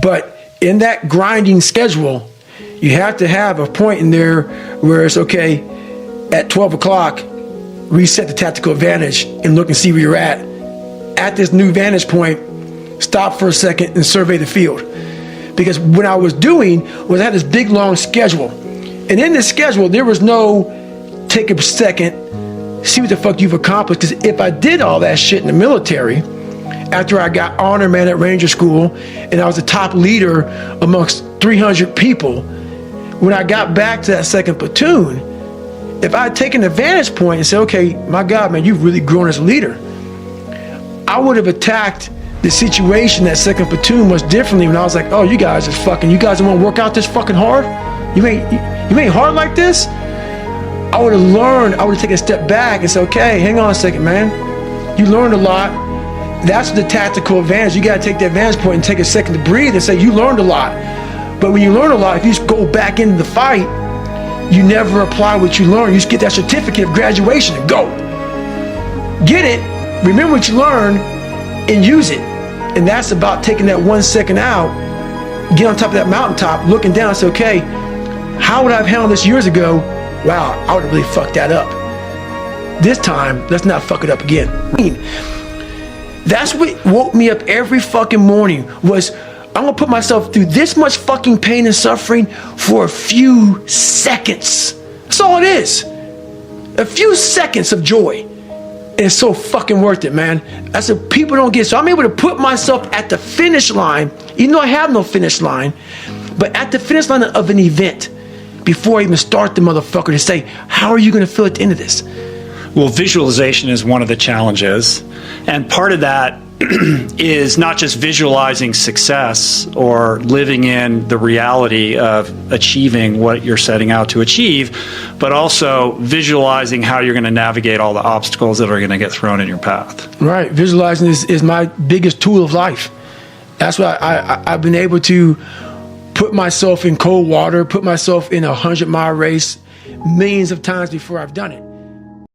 But in that grinding schedule, you have to have a point in there where it's okay, at 12 o'clock, reset the tactical advantage and look and see where you're at. At this new vantage point, stop for a second and survey the field. Because what I was doing was I had this big long schedule. And in this schedule, there was no take a second, see what the fuck you've accomplished. Because if I did all that shit in the military, after I got honor man at Ranger School, and I was the top leader amongst 300 people, when I got back to that second platoon, if I had taken a vantage point and said, okay, my God, man, you've really grown as a leader, I would have attacked the situation that second platoon much differently when I was like, oh, you guys don't want to work out this fucking hard? You ain't hard like this? I would have learned, I would have taken a step back and said, okay, hang on a second, man. You learned a lot. That's the tactical advantage. You got to take the advantage point and take a second to breathe and say, you learned a lot. But when you learn a lot, if you just go back into the fight, you never apply what you learned. You just get that certificate of graduation and go. Get it, remember what you learned, and use it. And that's about taking that 1 second out, get on top of that mountaintop, looking down and say, okay, how would I have handled this years ago? Wow, I would have really fucked that up. This time, let's not fuck it up again. That's what woke me up every fucking morning was, I'm gonna put myself through this much fucking pain and suffering for a few seconds. That's all it is. A few seconds of joy. And it's so fucking worth it, man. That's what people don't get. So I'm able to put myself at the finish line, even though I have no finish line, but at the finish line of an event before I even start the motherfucker to say, how are you gonna feel at the end of this? Well, visualization is one of the challenges. And part of that is not just visualizing success or living in the reality of achieving what you're setting out to achieve, but also visualizing how you're going to navigate all the obstacles that are going to get thrown in your path. Right. Visualizing is my biggest tool of life. That's why I've been able to put myself in cold water, put myself in a 100-mile race millions of times before I've done it.